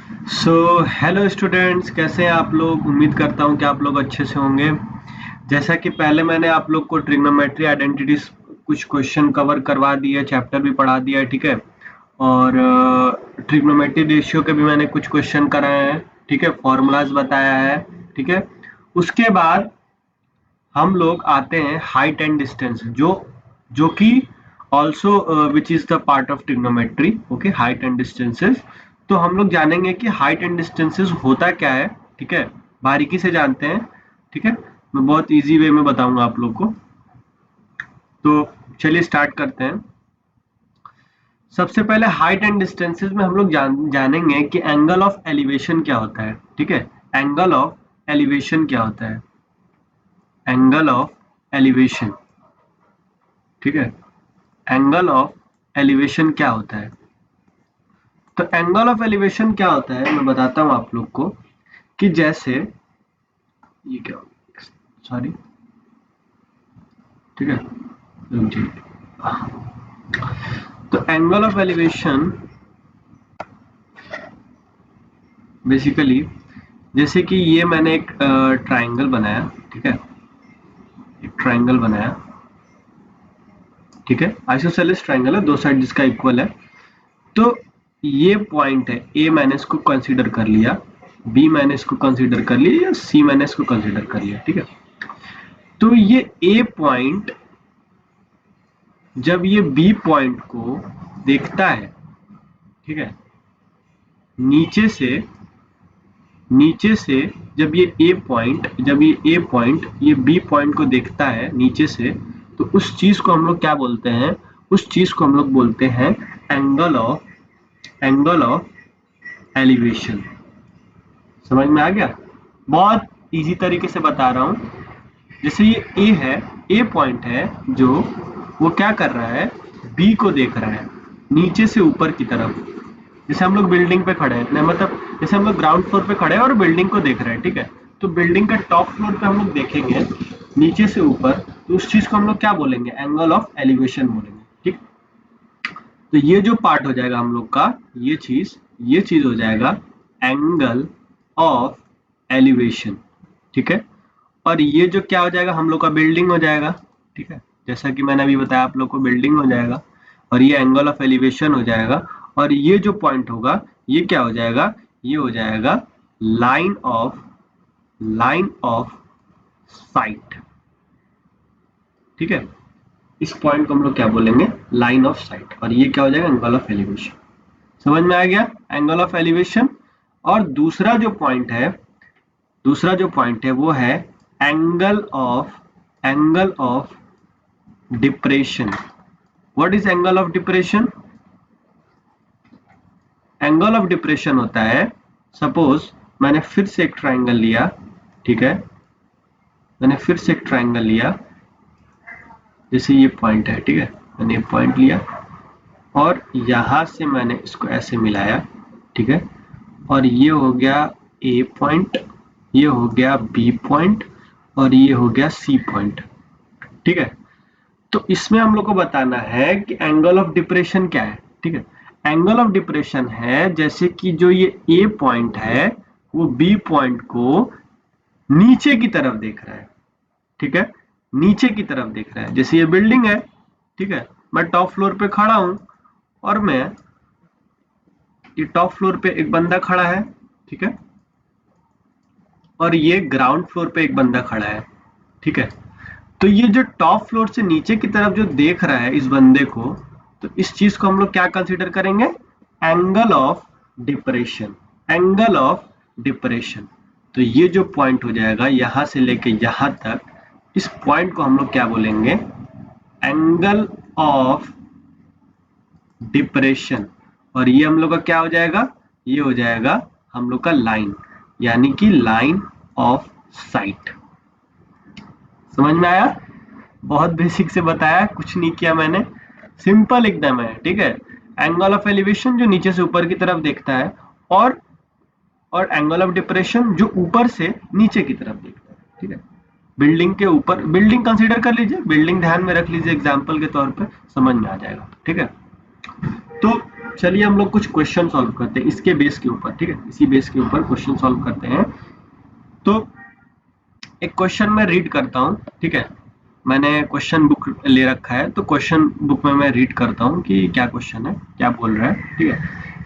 Hello students, कैसे हैं आप लोग। उम्मीद करता हूं कि आप लोग अच्छे से होंगे। जैसा कि पहले मैंने आप लोग को ट्रिग्नोमेट्री आइडेंटिटीज कुछ क्वेश्चन कवर करवा दिए, चैप्टर भी पढ़ा दिया है, ठीक है। और ट्रिग्नोमेट्री रेशियो के भी मैंने कुछ क्वेश्चन कराए हैं, ठीक है। फॉर्मूलाज बताया है, ठीक है। उसके बाद हम लोग आते हैं हाइट एंड डिस्टेंस, जो कि also which is the part of trigonometry. Okay, height and distances. तो हम लोग जानेंगे कि हाइट एंड डिस्टेंसेस होता क्या है, ठीक है। बारीकी से जानते हैं, ठीक है। मैं बहुत इजी वे में बताऊंगा आप लोग को। तो चलिए स्टार्ट करते हैं। सबसे पहले हाइट एंड डिस्टेंसेस में हम लोग जानेंगे कि एंगल ऑफ एलिवेशन क्या होता है, ठीक है। एंगल ऑफ एलिवेशन क्या होता है, एंगल ऑफ एलिवेशन, ठीक है। एंगल ऑफ एलिवेशन क्या होता है। तो एंगल ऑफ एलिवेशन क्या होता है मैं बताता हूं आप लोग को। कि जैसे ये क्या, सॉरी, ठीक है, जी। तो एंगल ऑफ एलिवेशन बेसिकली, जैसे कि ये मैंने एक ट्राइंगल बनाया, ठीक है। एक ट्राइंगल बनाया, ठीक है। आइसोसेलेस ट्राइंगल है, दो साइड जिसका इक्वल है। तो ये पॉइंट है ए, मैंने इसको कंसीडर कर लिया, बी मैंने इसको कंसीडर कर लिया, या सी मैंने इसको कंसीडर कर लिया, ठीक है। तो ये ए पॉइंट जब ये बी पॉइंट को देखता है, ठीक है, नीचे से जब ये पॉइंट ये बी पॉइंट को देखता है नीचे से, तो उस चीज को हम लोग क्या बोलते हैं, उस चीज को हम लोग बोलते हैं एंगल ऑफ एलिवेशन। समझ में आ गया। बहुत इजी तरीके से बता रहा हूं। जैसे ये ए है, ए पॉइंट है, जो वो क्या कर रहा है, बी को देख रहा है नीचे से ऊपर की तरफ। जैसे हम लोग बिल्डिंग पे खड़े हैं, मतलब जैसे हम लोग ग्राउंड फ्लोर पे खड़े हैं और बिल्डिंग को देख रहे हैं, ठीक है। तो बिल्डिंग का टॉप फ्लोर पे हम लोग देखेंगे नीचे से ऊपर, तो उस चीज को हम लोग क्या बोलेंगे, एंगल ऑफ एलिवेशन बोलेंगे, ठीक। तो ये जो पार्ट हो जाएगा हम लोग का, ये चीज हो जाएगा एंगल ऑफ एलिवेशन, ठीक है। और ये जो क्या हो जाएगा हम लोग का, बिल्डिंग हो जाएगा, ठीक है। जैसा कि मैंने अभी बताया आप लोग को, बिल्डिंग हो जाएगा और ये एंगल ऑफ एलिवेशन हो जाएगा। और ये जो पॉइंट होगा ये क्या हो जाएगा, ये हो जाएगा लाइन ऑफ साइट, ठीक है। इस पॉइंट को हम लोग क्या बोलेंगे, लाइन ऑफ साइट। और ये क्या हो जाएगा, एंगल ऑफ एलिवेशन। समझ में आ गया, एंगल ऑफ एलिवेशन। और दूसरा जो पॉइंट है वो है angle of depression. What is angle of depression. Angle of depression होता है, सपोज मैंने फिर से एक ट्राइंगल लिया, ठीक है। मैंने फिर से एक ट्राइंगल लिया, जैसे ये पॉइंट है, ठीक है। मैंने ये पॉइंट लिया और यहां से मैंने इसको ऐसे मिलाया, ठीक है। और ये हो गया ए पॉइंट, ये हो गया बी पॉइंट, और ये हो गया सी पॉइंट, ठीक है। तो इसमें हम लोग को बताना है कि एंगल ऑफ डिप्रेशन क्या है, ठीक है। एंगल ऑफ डिप्रेशन है जैसे कि जो ये ए पॉइंट है वो बी पॉइंट को नीचे की तरफ देख रहा है, ठीक है। नीचे की तरफ देख रहा है, जैसे ये बिल्डिंग है, ठीक है। मैं टॉप फ्लोर पे खड़ा हूं और ये टॉप फ्लोर पे एक बंदा खड़ा है, ठीक है। और ये ग्राउंड फ्लोर पे एक बंदा खड़ा है, ठीक है। तो ये जो टॉप फ्लोर से नीचे की तरफ जो देख रहा है इस बंदे को, तो इस चीज को हम लोग क्या कंसीडर करेंगे, angle of depression. Angle of depression. तो ये जो पॉइंट हो जाएगा यहां से लेके यहां तक, इस पॉइंट को हम लोग क्या बोलेंगे, एंगल ऑफ डिप्रेशन। और ये हम लोग का क्या हो जाएगा, ये हो जाएगा हम लोग का लाइन, यानी कि लाइन ऑफ साइट। समझ में आया। बहुत बेसिक से बताया, कुछ नहीं किया मैंने, सिंपल एकदम है, ठीक है। एंगल ऑफ एलिवेशन जो नीचे से ऊपर की तरफ देखता है, और और एंगल ऑफ डिप्रेशन जो ऊपर से नीचे की तरफ देखता है, ठीक है। बिल्डिंग के ऊपर, बिल्डिंग कंसीडर कर लीजिए, बिल्डिंग ध्यान में रख लीजिए एग्जांपल के तौर पे, समझ में आ जाएगा, ठीक है। तो चलिए हम लोग कुछ क्वेश्चन सॉल्व करते हैं इसके बेस के ऊपर, ठीक है, इसी बेस के ऊपर क्वेश्चन सॉल्व करते हैं। तो एक क्वेश्चन मैं रीड करता हूँ, ठीक है, मैंने क्वेश्चन बुक ले रखा है, तो क्वेश्चन बुक में मैं रीड करता हूँ कि क्या क्वेश्चन है, क्या बोल रहा है, ठीक है।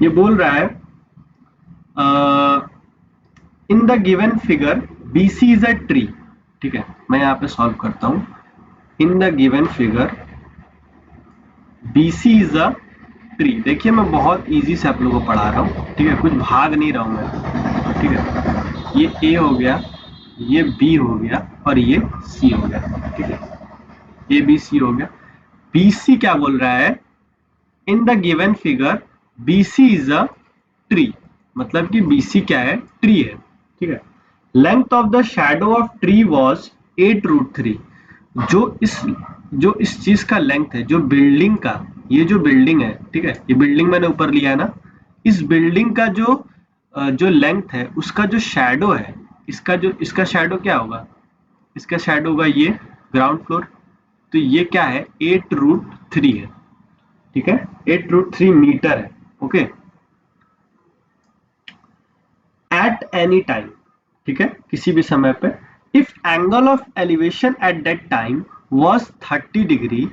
ये बोल रहा है in the given figure BC is a tree, ठीक है, मैं यहाँ पे सॉल्व करता हूँ। In the given figure BC is a tree. देखिए मैं बहुत इजी से आप लोगों को पढ़ा रहा हूँ, ठीक है, कुछ भाग नहीं रहा हूँ मैं, ठीक है। ये A हो गया, ये B हो गया और ये C हो गया, ठीक है, ABC हो गया। BC क्या बोल रहा है, in the given figure BC is a tree, मतलब कि BC क्या है, ट्री है, ठीक है। Length of the shadow of tree was 8√3। जो इस चीज का लेंथ है, जो बिल्डिंग का, ये जो बिल्डिंग है, ठीक है, ये बिल्डिंग मैंने ऊपर लिया है ना, इस बिल्डिंग का जो लेंथ है, उसका जो शैडो है, इसका शैडो क्या होगा, इसका शैडो होगा ये ग्राउंड फ्लोर। तो ये क्या है, 8√3 है, ठीक है, 8√3 मीटर है, ओके। एट एनी टाइम, ठीक है, किसी भी समय पे, if angle of elevation at that time was 30 degree.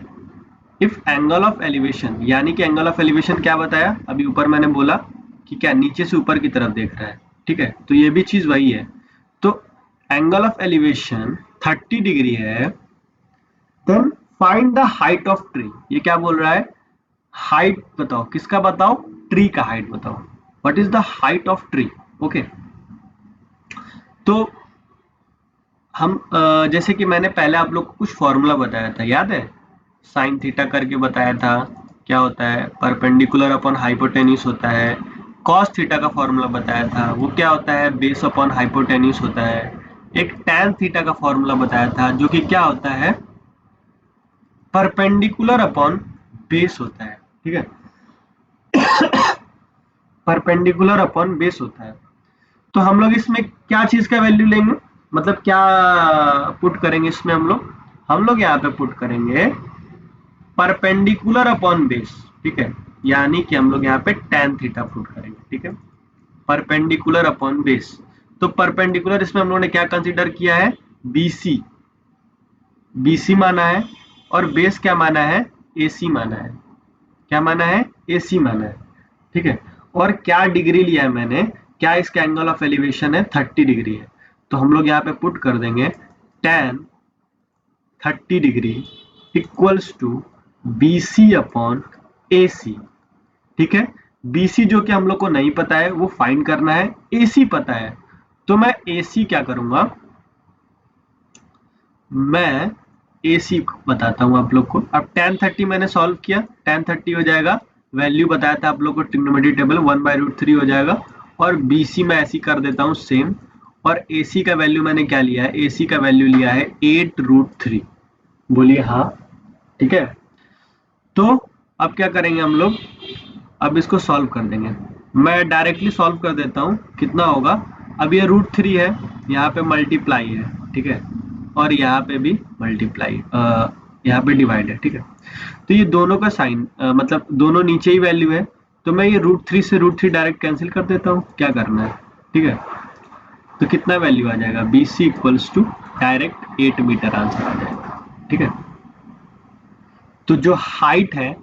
If angle of elevation, यानी कि एंगल ऑफ एलिवेशन क्या बताया अभी ऊपर मैंने बोला कि क्या नीचे से ऊपर की तरफ देख रहा है, ठीक है, तो ये भी चीज वही है। तो एंगल ऑफ एलिवेशन 30 डिग्री है, then find the height of tree. ये क्या बोल रहा है, हाइट बताओ, किसका बताओ, ट्री का हाइट बताओ, what is the height of tree, okay. तो हम जैसे कि मैंने पहले आप लोग को कुछ फॉर्मूला बताया था, याद है, साइन थीटा करके बताया था, क्या होता है, परपेंडिकुलर अपॉन हाइपोटेन्यूज होता है। कॉस थीटा का फॉर्मूला बताया था, वो क्या होता है, बेस अपॉन हाइपोटेन्यूज होता है। एक टैन थीटा का फॉर्मूला बताया था, जो कि क्या होता है, परपेंडिकुलर अपॉन बेस होता है, ठीक है, परपेंडिकुलर अपॉन बेस होता है। तो हम लोग इसमें क्या चीज का वैल्यू लेंगे, मतलब क्या पुट करेंगे इसमें, हम लोग यहाँ पे पुट करेंगे परपेंडिकुलर अपॉन बेस, ठीक है, यानी कि हम लोग यहाँ पे tan थीटा पुट करेंगे, ठीक है, परपेंडिकुलर अपॉन बेस। तो परपेंडिकुलर इसमें हम लोगों ने क्या कंसीडर किया है, BC माना है, और बेस क्या माना है, AC माना है, क्या माना है, AC माना है, ठीक है। और क्या डिग्री लिया है मैंने, क्या इसका एंगल ऑफ एलिवेशन है, 30 डिग्री है। तो हम लोग यहाँ पे पुट कर देंगे tan 30 degree equals to BC upon AC, ठीक है। BC जो कि हम लोग को नहीं पता है वो फाइंड करना है, AC पता है, तो मैं AC क्या करूंगा, मैं AC बताता हूं आप लोग को। अब tan 30 मैंने सॉल्व किया, tan 30 हो जाएगा, वैल्यू बताया था आप लोग को ट्रिग्नोमेट्री टेबल 1/√3 हो जाएगा, और BC मैं ऐसी कर देता हूं सेम, और AC का वैल्यू मैंने क्या लिया है, AC का वैल्यू लिया है 8√3, बोलिए हाँ, ठीक है। तो अब क्या करेंगे हम लोग, अब इसको सॉल्व कर देंगे। मैं डायरेक्टली सॉल्व कर देता हूँ, कितना होगा, अब ये √3 है, यहाँ पे मल्टीप्लाई है, ठीक है, और यहाँ पे भी मल्टीप्लाई, यहाँ पे डिवाइड है, ठीक है। तो ये दोनों का साइन मतलब दोनों नीचे ही वैल्यू है, तो मैं ये √3 से √3 डायरेक्ट कैंसिल कर देता हूँ, क्या करना है, ठीक है। तो कितना वैल्यू आ जाएगा, BC equals to direct 8 meter answer आ जाएगा, ठीक है। तो जो हाइट है,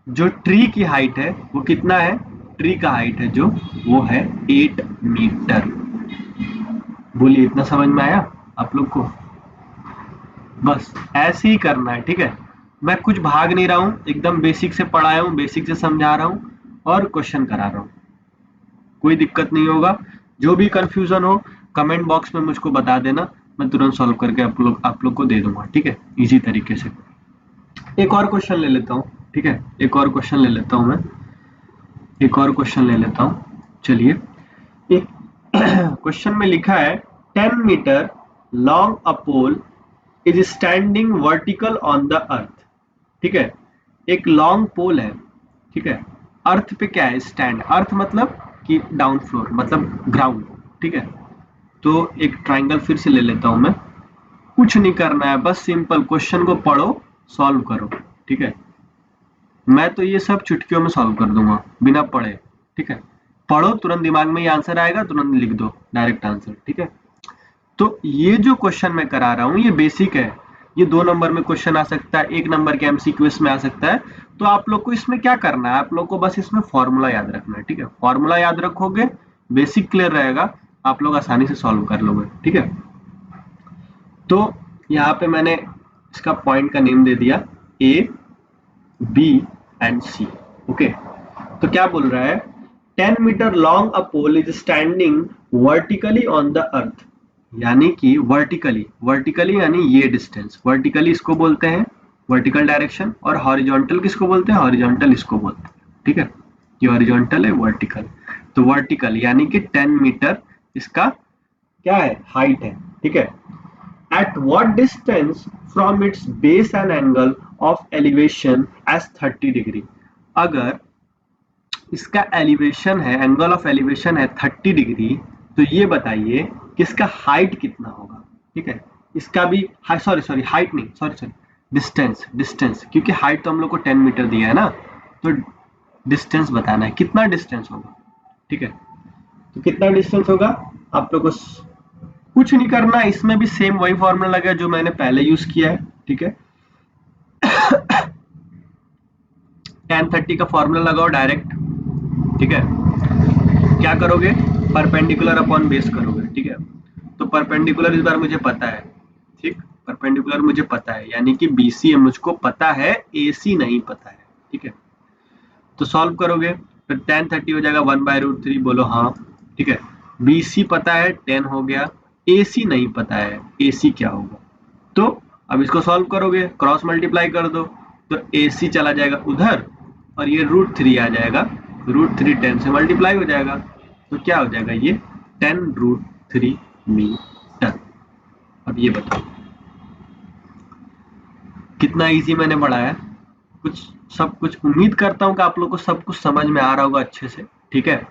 जो ट्री की हाइट है वो कितना है, ट्री का हाइट है जो, वो है 8 मीटर। बोलिए इतना समझ में आया आप लोग को, बस ऐसे ही करना है, ठीक है। मैं कुछ भाग नहीं रहा हूँ, एकदम बेसिक से पढ़ाया हूँ, बेसिक से समझा रहा हूँ और क्वेश्चन करा रहा हूँ, कोई दिक्कत नहीं होगा। जो भी कंफ्यूजन हो कमेंट बॉक्स में मुझको बता देना, मैं तुरंत सॉल्व करके आप लोग को दे दूंगा, ठीक है, इजी तरीके से। एक और क्वेश्चन ले लेता हूँ, ठीक है, एक और क्वेश्चन ले लेता हूँ मैं, एक और क्वेश्चन ले लेता हूँ, चलिए। एक क्वेश्चन में लिखा है 10 metre long a pole is standing vertical on the earth, ठीक है, एक लॉन्ग पोल है, ठीक है, अर्थ पे क्या है, स्टैंड, अर्थ मतलब कि डाउन फ्लोर मतलब ग्राउंड, ठीक है। तो एक ट्राइंगल फिर से ले लेता हूं मैं, कुछ नहीं करना है, बस सिंपल क्वेश्चन को पढ़ो, सॉल्व करो, ठीक है। मैं तो ये सब चुटकियों में सॉल्व कर दूंगा बिना पढ़े, ठीक है। पढ़ो, तुरंत दिमाग में ये आंसर आएगा, तुरंत लिख दो डायरेक्ट आंसर, ठीक है। तो ये जो क्वेश्चन मैं करा रहा हूँ ये बेसिक है, ये 2 नंबर में क्वेश्चन आ सकता है, 1 नंबर के एमसीक्यू इसमें आ सकता है। तो आप लोग को इसमें क्या करना है, आप लोग को बस इसमें फॉर्मूला याद रखना है, ठीक है। फॉर्मूला याद रखोगे, बेसिक क्लियर रहेगा, आप लोग आसानी से सॉल्व कर लोगे, ठीक है। तो यहाँ पे मैंने इसका पॉइंट का नेम दे दिया A B and C, okay. तो क्या बोल रहा है, 10 metre long a pole is standing vertically on the earth, यानी कि वर्टिकली, वर्टिकली यानी ये डिस्टेंस, वर्टिकली इसको बोलते हैं वर्टिकल डायरेक्शन, और हॉरिजॉन्टल किसको बोलते हैं, हॉरिजॉन्टल इसको बोलते हैं, ठीक है। ये हॉरिजॉन्टल है, वर्टिकल। तो वर्टिकल यानी कि 10 मीटर इसका क्या है, हाइट है, ठीक है। At what distance from its base an angle of elevation as 30 degree, अगर इसका एलिवेशन है, एंगल ऑफ एलिवेशन है 30 डिग्री, तो ये बताइए कि इसका हाइट कितना होगा, ठीक है। इसका भी सॉरी हाइट नहीं, सॉरी डिस्टेंस, डिस्टेंस, क्योंकि हाइट तो हम लोग को 10 मीटर दिया है ना, तो डिस्टेंस बताना है कितना डिस्टेंस होगा, ठीक है। तो कितना डिस्टेंस होगा, आप लोग को कुछ नहीं करना, इसमें भी सेम वही फॉर्मूला लगा जो मैंने पहले यूज किया है, ठीक है। tan30 का फॉर्मूला लगाओ डायरेक्ट, ठीक है। क्या करोगे, परपेंडिकुलर अपॉन बेस करोगे, ठीक है। तो परपेंडिकुलर इस बार मुझे पता है, ठीक, परपेंडिकुलर मुझे पता है, यानी कि बीसी मुझको पता है, एसी नहीं पता है, ठीक है। तो सॉल्व करोगे, फिर tan30 हो जाएगा 1/√3, बोलो हाँ, ठीक है। बीसी पता है 10 हो गया, एसी नहीं पता है, एसी क्या होगा। तो अब इसको सॉल्व करोगे, क्रॉस मल्टीप्लाई कर दो, तो एसी चला जाएगा उधर, और ये √3 आ जाएगा, √3 10 से मल्टीप्लाई हो जाएगा, तो क्या हो जाएगा, ये 10√3 मीटर। अब ये बताओ कितना इजी मैंने बढ़ाया, कुछ सब कुछ उम्मीद करता हूँ कि आप लोग को सब कुछ समझ में आ रहा होगा अच्छे से, ठीक है।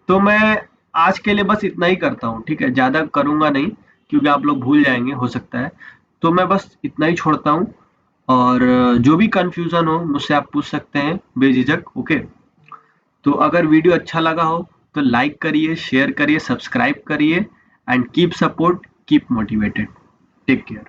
तो मैं आज के लिए बस इतना ही करता हूँ, ठीक है, ज़्यादा करूँगा नहीं, क्योंकि आप लोग भूल जाएंगे हो सकता है। तो मैं बस इतना ही छोड़ता हूँ, और जो भी कंफ्यूजन हो मुझसे आप पूछ सकते हैं बेझिझक, ओके। तो अगर वीडियो अच्छा लगा हो तो लाइक करिए, शेयर करिए, सब्सक्राइब करिए, and keep support, keep motivated, take care.